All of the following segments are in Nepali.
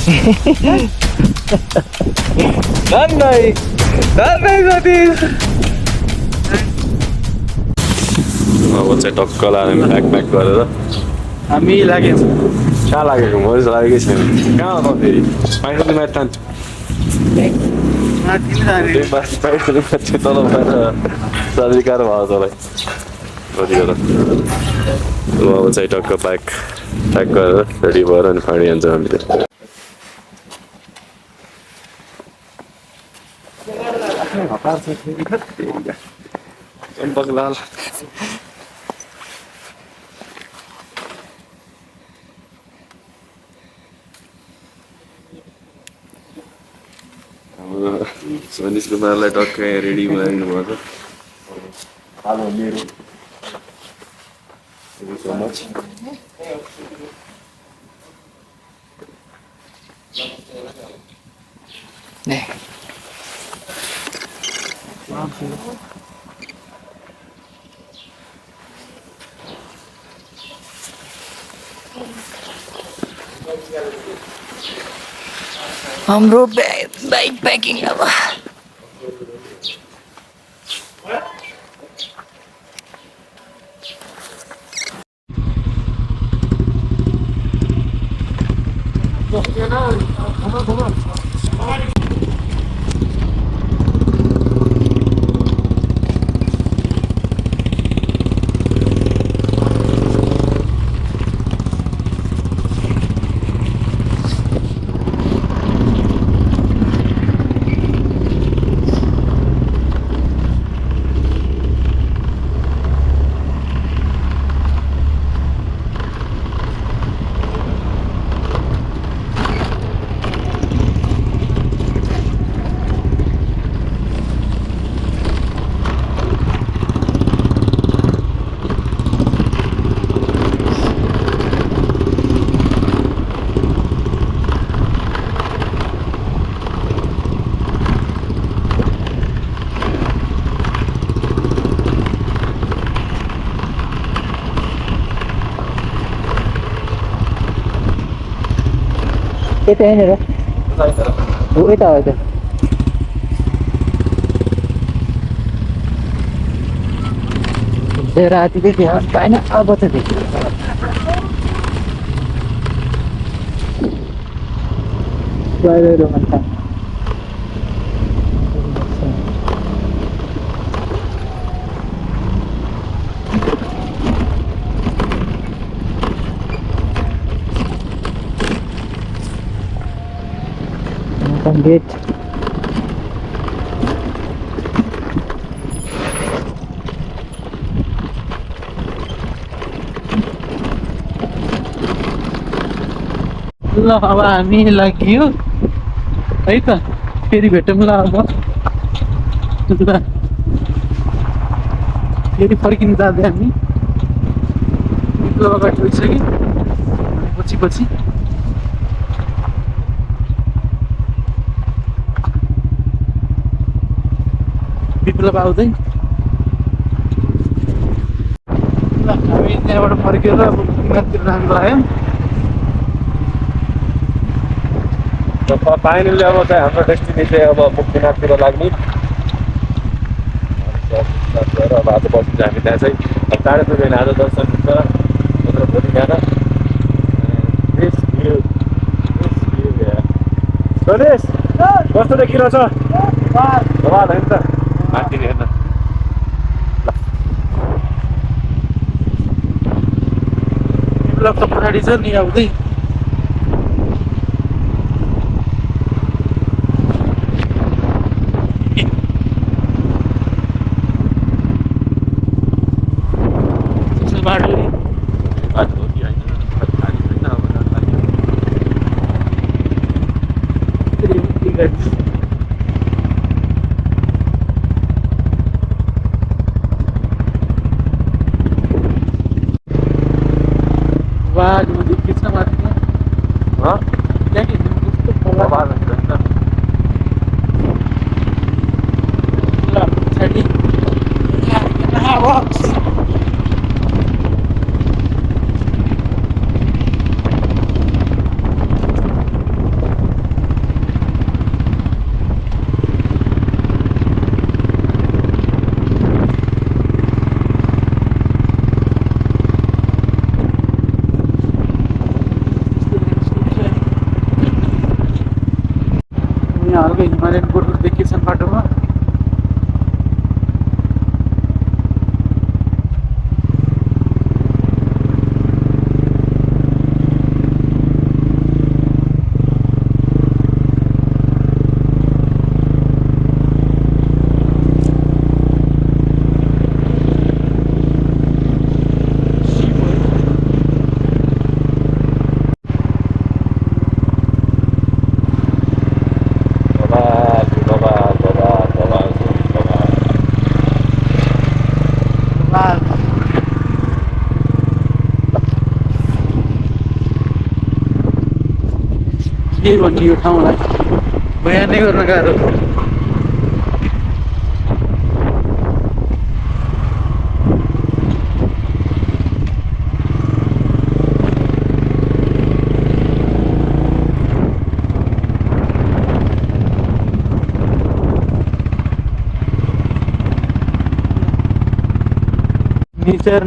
Nanay Satish. अब चाहिँ टक्क लाग्यो प्याक गरेर हामी लागेको कहाँ लागेको म चाहिँ लागेकै छैन कहाँ हो फेरि पाइसक्नु माथि तान्छु पाइसक्नु माथि तल भएर सजिकार भयो तँलाई कतिखेर अब चाहिँ टक्क प्याक गरेर रेडी भएर अनि फाँडी हान्छ हामीले चम्पक लाल Sonis kumarलाई टक्कै रेडी बनाइदिनु भएको छ हेलो मेरो थ्याङ्क यू सो मच हाम्रो बाइक प्याकिङ अब यता यहाँनिर हो यता हो यता रातिले त्यहाँ पाएन अब त देखियो Lomagthang gate ल अब हामी लाग्यो है त फेरि भेटौँला अब फेरि फर्किनु जाँदै हामी अगाडि गइसक्यो पछि विप्लव आउँदै ल हामी त्यहाँबाट फर्केर अब मुक्तिनाथतिर जानु लाग्यौँ फाइनली अब चाहिँ हाम्रो डेस्टिनी चाहिँ अब मुक्तिनाथतिर लाग्ने अब आज बस्छ हामी त्यहाँ चाहिँ अब चाँडै पुग्दैन आज दर्शन हुन्छ भोलि बिहान कस्तो देखिरहेछ धन्यवाद होइन त माथि हेर्न विप्लव त पछाडि छ नि आउँदै यहाँ हल्का हिमालयन गोरुहरू देखिएछन् बाटोमा। के भन्ने यो ठाउँलाई बयान नै गर्न गाह्रो।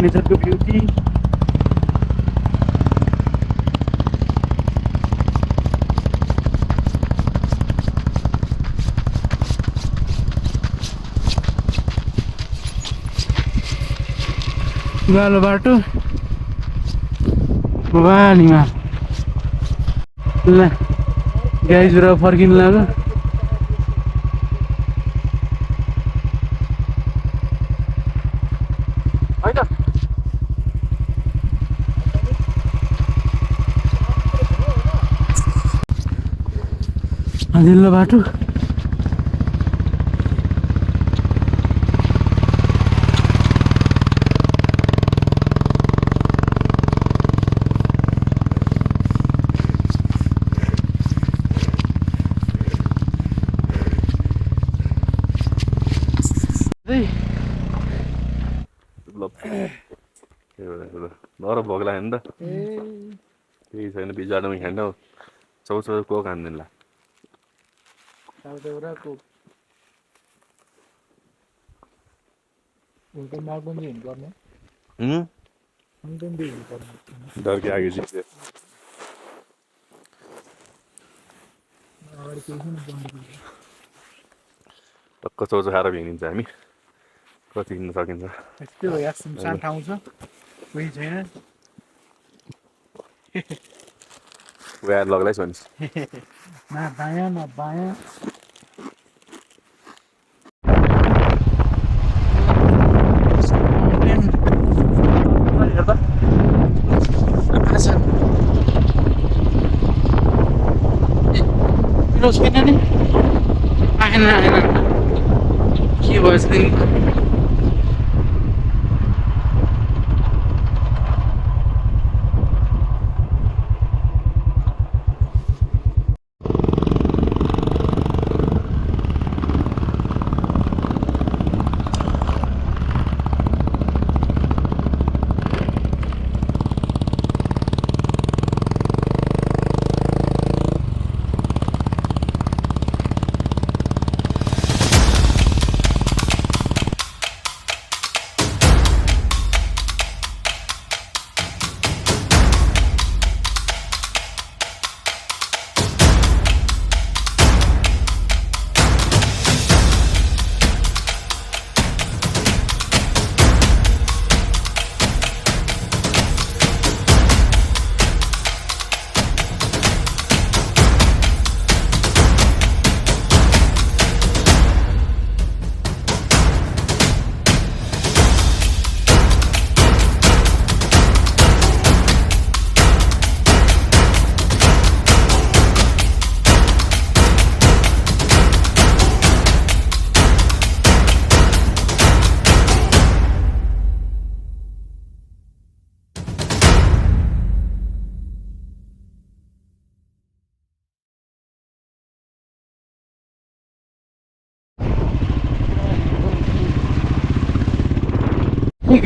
नेचरको ब्युटी। उकालो बाटो वालीमा ल गाईजुरा फर्किनु लाग्यो। अघिल्लो बाटो नर भोग लाग्यो नि त केही छैन बिचारोमा खाँदा चौचौ को खाँदैन डर के आगे जीते टक्क चौचौ खाएर भ्याइन्छ हामी कति हिँड्न सकिन्छ। यस्तो यहाँ सुनसान ठाउँ छ, कोही छैन। गएर लगलाई सोनिस् न दायाँ न बायाँ। छैन नि आएन के भएछ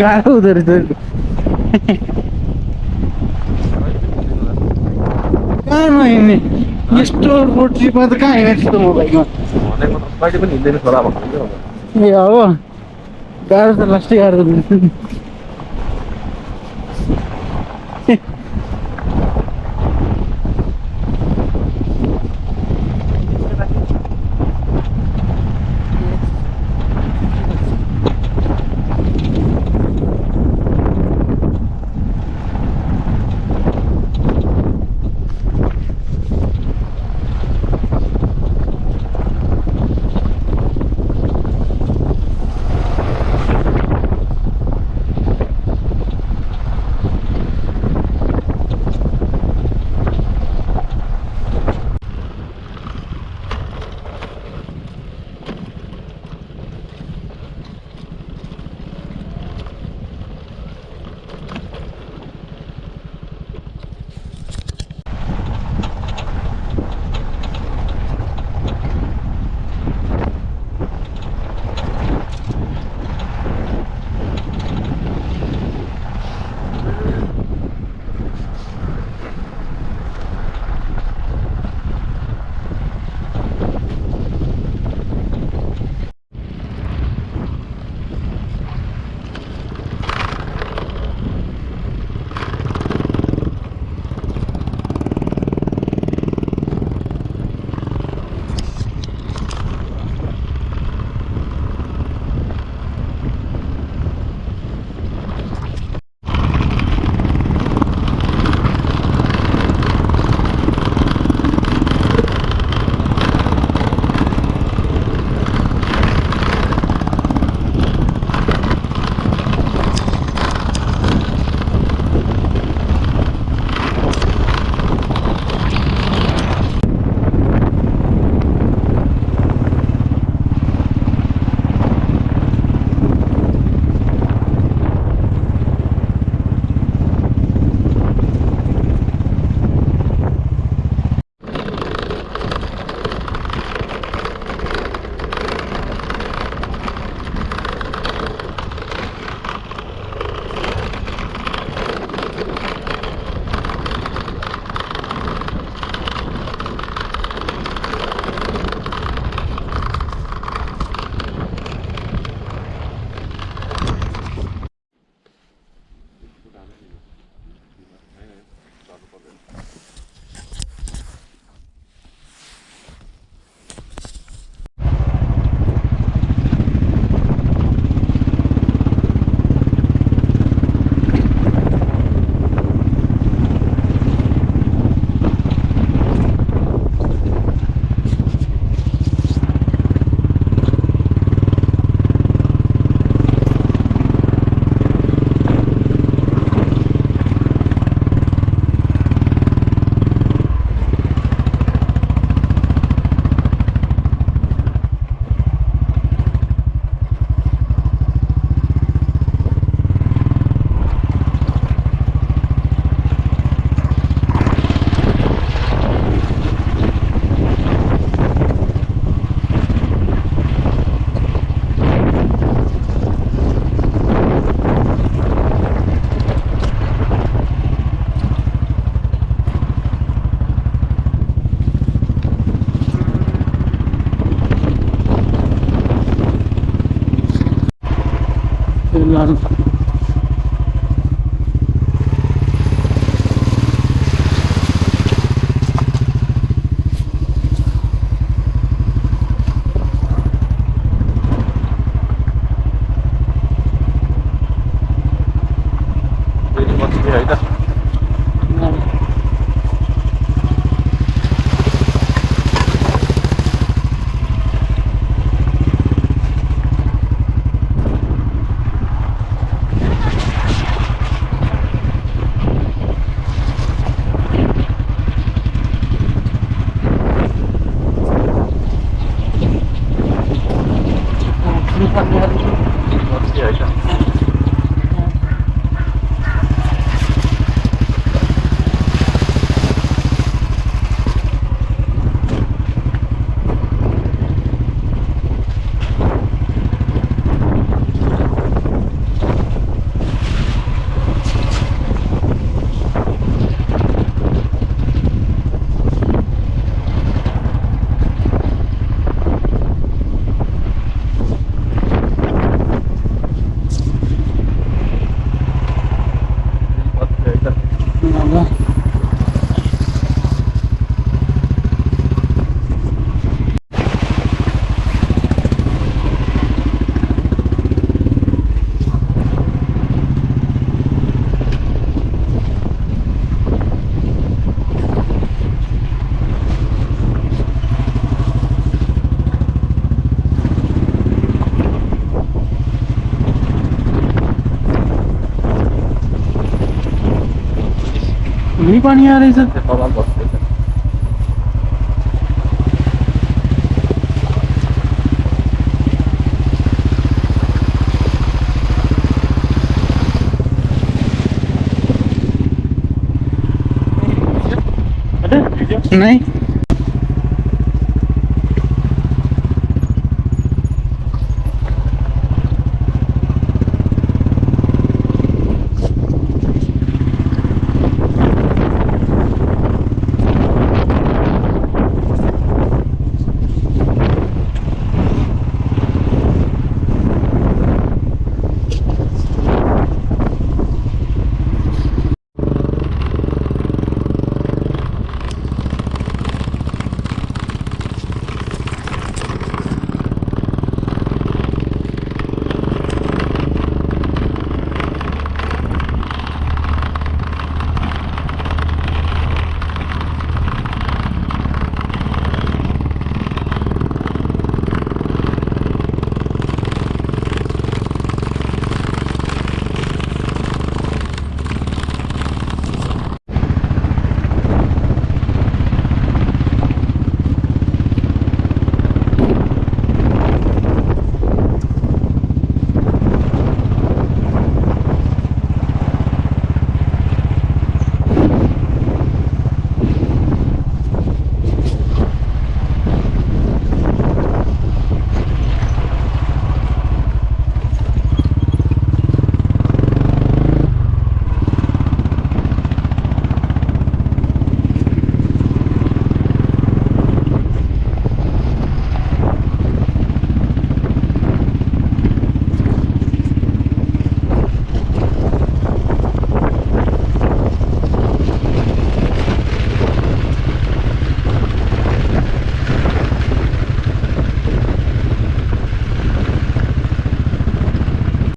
गाह्रो हुँदो रहेछ। कहाँ नहिँड्ने यस्तो रोड ट्रिपमा त कहाँ हिँड्ने त्यस्तो म बाइकमा कहिले पनि हिँड्दैन छोरा भन्नु ए अब गाह्रो त लास्टै गाह्रो हुँदैछ। फेरि बस्ने होइन बस्ने होइन यही पानी आ रही सर तल बस्दैछ नहीं